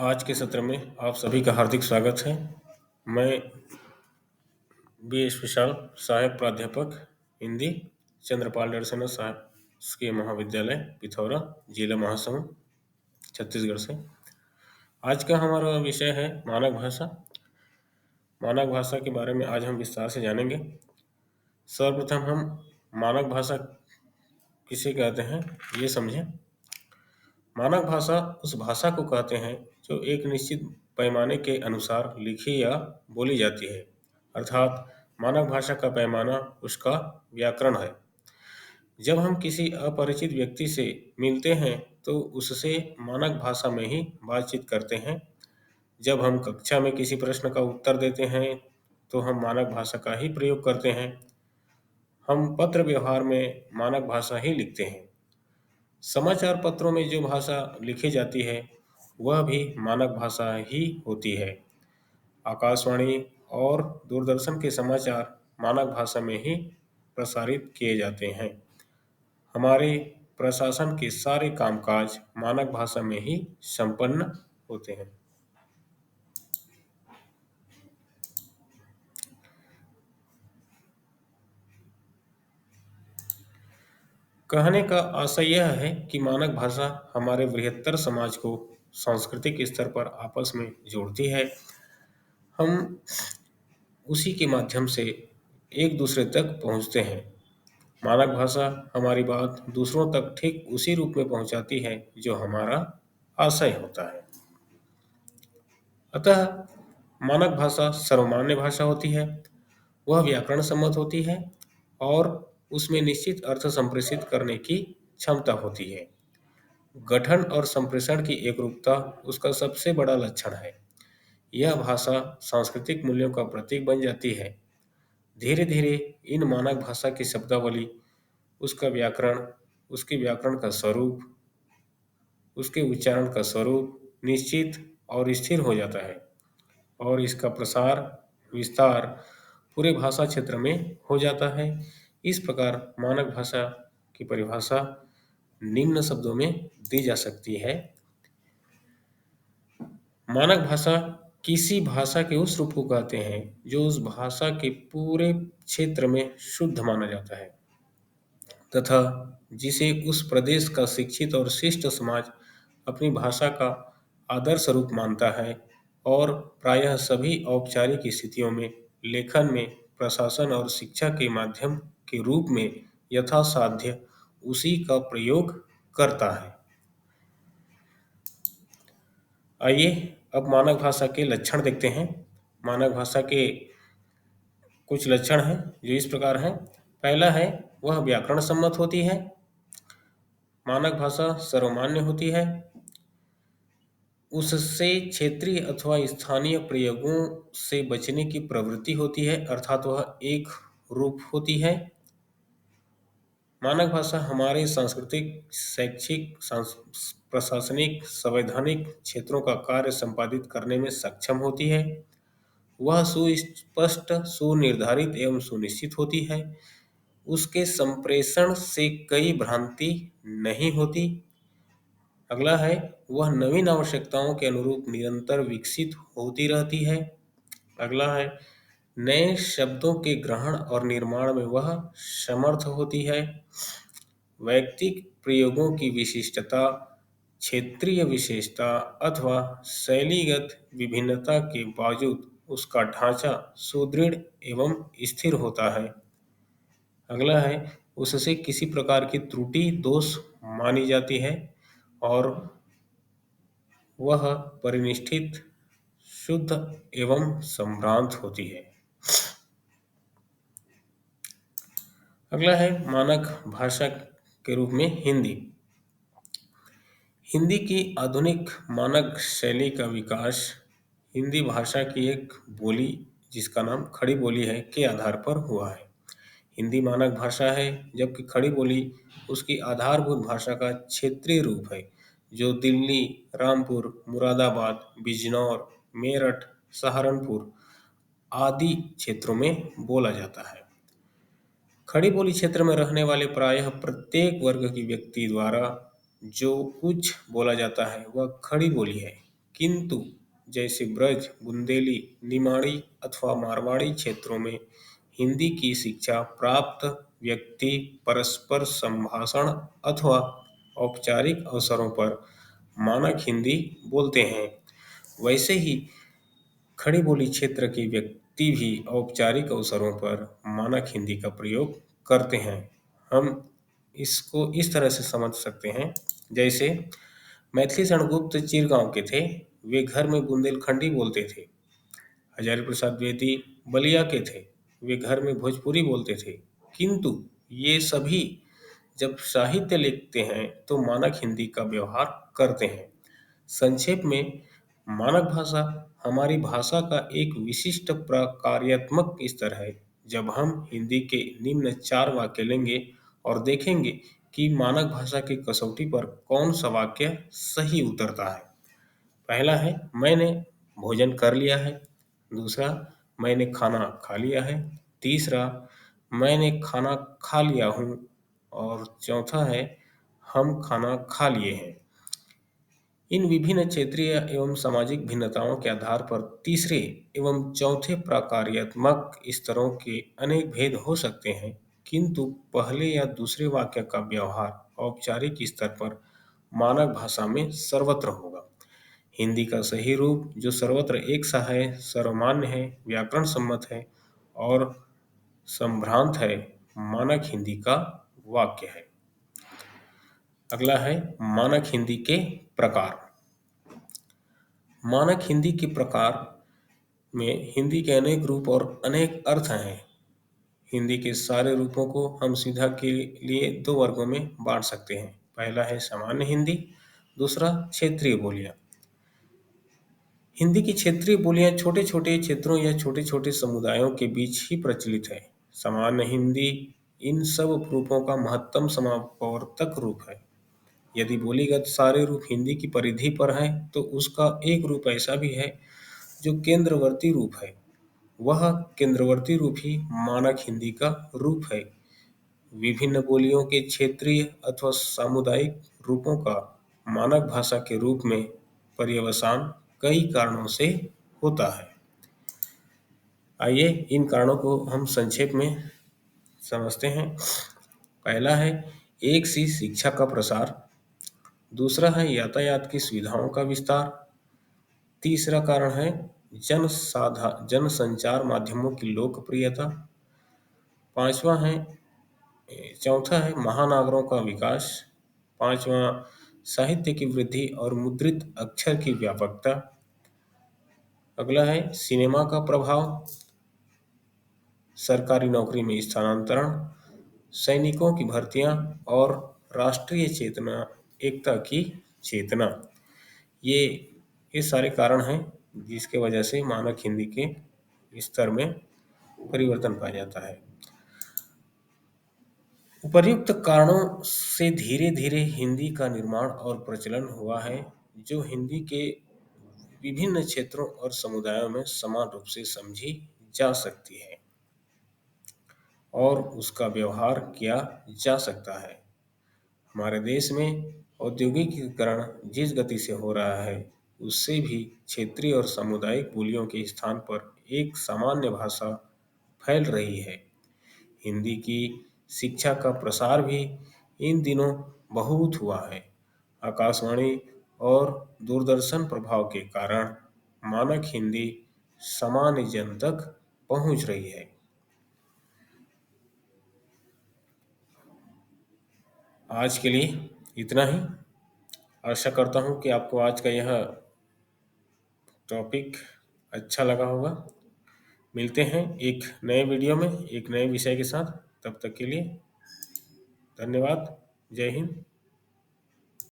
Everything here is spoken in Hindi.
आज के सत्र में आप सभी का हार्दिक स्वागत है। मैं B.S. विशाल, सहायक प्राध्यापक हिंदी, चंद्रपाल दर्शना शासकीय महाविद्यालय पिथौरा, जिला महासमुंद, छत्तीसगढ़ से। आज का हमारा विषय है मानक भाषा। मानक भाषा के बारे में आज हम विस्तार से जानेंगे। सर्वप्रथम हम मानक भाषा किसे कहते हैं ये समझें। मानक भाषा उस भाषा को कहते हैं जो एक निश्चित पैमाने के अनुसार लिखी या बोली जाती है, अर्थात मानक भाषा का पैमाना उसका व्याकरण है। जब हम किसी अपरिचित व्यक्ति से मिलते हैं तो उससे मानक भाषा में ही बातचीत करते हैं। जब हम कक्षा में किसी प्रश्न का उत्तर देते हैं तो हम मानक भाषा का ही प्रयोग करते हैं। हम पत्र व्यवहार में मानक भाषा ही लिखते हैं। समाचार पत्रों में जो भाषा लिखी जाती है वह भी मानक भाषा ही होती है। आकाशवाणी और दूरदर्शन के समाचार मानक भाषा में ही प्रसारित किए जाते हैं। हमारे प्रशासन के सारे कामकाज मानक भाषा में ही संपन्न होते हैं। कहने का आशय यह है कि मानक भाषा हमारे बृहत्तर समाज को सांस्कृतिक स्तर पर आपस में जोड़ती है। हम उसी के माध्यम से एक दूसरे तक पहुंचते हैं। मानक भाषा हमारी बात दूसरों तक ठीक उसी रूप में पहुंचाती है जो हमारा आशय होता है। अतः मानक भाषा सर्वमान्य भाषा होती है। वह व्याकरण सम्मत होती है और उसमें निश्चित अर्थ संप्रेषित करने की क्षमता होती है। गठन और संप्रेषण की एकरूपता उसका सबसे बड़ा लक्षण है। यह भाषा सांस्कृतिक मूल्यों का प्रतीक बन जाती है। धीरे धीरे इन मानक भाषा की शब्दावली, उसका व्याकरण, उसके व्याकरण का स्वरूप, उसके उच्चारण का स्वरूप निश्चित और स्थिर हो जाता है और इसका प्रसार विस्तार पूरे भाषा क्षेत्र में हो जाता है। इस प्रकार मानक भाषा की परिभाषा निम्न शब्दों में दी जा सकती है। मानक भाषा किसी भाषा के उस रूप को कहते हैं जो उस भाषा के पूरे क्षेत्र में शुद्ध माना जाता है तथा जिसे उस प्रदेश का शिक्षित और शिष्ट समाज अपनी भाषा का आदर्श रूप मानता है और प्रायः सभी औपचारिक स्थितियों में, लेखन में, प्रशासन और शिक्षा के माध्यम के रूप में यथासाध्य उसी का प्रयोग करता है। आइए अब मानक भाषा के लक्षण देखते हैं। मानक भाषा के कुछ लक्षण हैं जो इस प्रकार हैं। पहला है वह व्याकरण सम्मत होती है। मानक भाषा सर्वमान्य होती है। उससे क्षेत्रीय अथवा स्थानीय प्रयोगों से बचने की प्रवृत्ति होती है, अर्थात वह एक रूप होती है। मानक भाषा हमारे सांस्कृतिक, शैक्षिक, प्रशासनिक, संवैधानिक क्षेत्रों का कार्य संपादित करने में सक्षम होती है। वह सुस्पष्ट, सुनिर्धारित एवं सुनिश्चित होती है। उसके संप्रेषण से कई भ्रांति नहीं होती। अगला है वह नवीन आवश्यकताओं के अनुरूप निरंतर विकसित होती रहती है। अगला है नए शब्दों के ग्रहण और निर्माण में वह समर्थ होती है। वैयक्तिक प्रयोगों की विशिष्टता, क्षेत्रीय विशेषता अथवा शैलीगत विभिन्नता के बावजूद उसका ढांचा सुदृढ़ एवं स्थिर होता है। अगला है उससे किसी प्रकार की त्रुटि दोष मानी जाती है और वह परिनिष्ठित, शुद्ध एवं संभ्रांत होती है। अगला है मानक भाषा के रूप में हिंदी। हिंदी की आधुनिक मानक शैली का विकास हिंदी भाषा की एक बोली जिसका नाम खड़ी बोली है के आधार पर हुआ है। हिंदी मानक भाषा है जबकि खड़ी बोली उसकी आधारभूत भाषा का क्षेत्रीय रूप है जो दिल्ली, रामपुर, मुरादाबाद, बिजनौर, मेरठ, सहारनपुर आदि क्षेत्रों में बोला जाता है। खड़ी बोली क्षेत्र में रहने वाले प्रायः प्रत्येक वर्ग की व्यक्ति द्वारा जो कुछ बोला जाता है वह खड़ी बोली है किंतु जैसे ब्रज, बुंदेली, निमाड़ी अथवा मारवाड़ी क्षेत्रों में हिंदी की शिक्षा प्राप्त व्यक्ति परस्पर संभाषण अथवा औपचारिक अवसरों पर मानक हिंदी बोलते हैं, वैसे ही खड़ी बोली क्षेत्र के व्यक्ति भी औपचारिक अवसरों पर मानक हिंदी का प्रयोग करते हैं। हम इसको इस तरह से समझ सकते हैं, जैसे मैथिली शरणगुप्त चिरगांव के थे, वे घर में बुंदेलखंडी बोलते थे। हजारी प्रसाद द्विवेदी बलिया के थे, वे घर में भोजपुरी बोलते थे। किंतु ये सभी जब साहित्य लिखते हैं तो मानक हिंदी का व्यवहार करते हैं। संक्षेप में, मानक भाषा हमारी भाषा का एक विशिष्ट प्रकार्यात्मक स्तर है। जब हम हिंदी के निम्न 4 वाक्य लेंगे और देखेंगे कि मानक भाषा की कसौटी पर कौन सा वाक्य सही उतरता है। पहला है, मैंने भोजन कर लिया है। दूसरा, मैंने खाना खा लिया है। तीसरा, मैंने खाना खा लिया हूँ। और चौथा है, हम खाना खा लिए हैं। इन विभिन्न क्षेत्रीय एवं सामाजिक भिन्नताओं के आधार पर तीसरे एवं चौथे प्रकार्यात्मक स्तरों के अनेक भेद हो सकते हैं, किंतु पहले या दूसरे वाक्य का व्यवहार औपचारिक स्तर पर मानक भाषा में सर्वत्र होगा। हिंदी का सही रूप जो सर्वत्र एक सा है, सर्वमान्य है, व्याकरण सम्मत है और संभ्रांत है, मानक हिंदी का वाक्य है। अगला है मानक हिंदी के प्रकार। मानक हिंदी के प्रकार में हिंदी के अनेक रूप और अनेक अर्थ हैं। हिंदी के सारे रूपों को हम सीधा के लिए 2 वर्गों में बांट सकते हैं। पहला है सामान्य हिंदी, दूसरा क्षेत्रीय बोलियां। हिंदी की क्षेत्रीय बोलियां छोटे छोटे क्षेत्रों या छोटे छोटे समुदायों के बीच ही प्रचलित है। सामान्य हिंदी इन सब रूपों का महत्तम समावर्तक रूप है। यदि बोलीगत सारे रूप हिंदी की परिधि पर हैं, तो उसका एक रूप ऐसा भी है जो केंद्रवर्ती रूप है। वह केंद्रवर्ती रूप ही मानक हिंदी का रूप है। विभिन्न बोलियों के क्षेत्रीय अथवा सामुदायिक रूपों का मानक भाषा के रूप में पर्यवसान कई कारणों से होता है। आइए इन कारणों को हम संक्षेप में समझते हैं। पहला है एक सी शिक्षा का प्रसार, दूसरा है यातायात की सुविधाओं का विस्तार, तीसरा कारण है जन संचार माध्यमों की लोकप्रियता, पांचवा है चौथा है महानगरों का विकास, पांचवा साहित्य की वृद्धि और मुद्रित अक्षर की व्यापकता। अगला है सिनेमा का प्रभाव, सरकारी नौकरी में स्थानांतरण, सैनिकों की भर्तियां और राष्ट्रीय चेतना, एकता की चेतना। ये सारे कारण हैं जिसके वजह से मानक हिंदी के स्तर में परिवर्तन पाया जाता है। उपर्युक्त कारणों से धीरे धीरे हिंदी का निर्माण और प्रचलन हुआ है, जो हिंदी के विभिन्न क्षेत्रों और समुदायों में समान रूप से समझी जा सकती है और उसका व्यवहार किया जा सकता है। हमारे देश में औद्योगिकीकरण जिस गति से हो रहा है, उससे भी क्षेत्रीय और सामुदायिक बोलियों के स्थान पर एक सामान्य भाषा फैल रही है। हिंदी की शिक्षा का प्रसार भी इन दिनों बहुत हुआ है। आकाशवाणी और दूरदर्शन प्रभाव के कारण मानक हिंदी सामान्य जन तक पहुंच रही है। आज के लिए इतना ही। आशा करता हूँ कि आपको आज का यह टॉपिक अच्छा लगा होगा। मिलते हैं एक नए वीडियो में एक नए विषय के साथ। तब तक के लिए धन्यवाद। जय हिंद।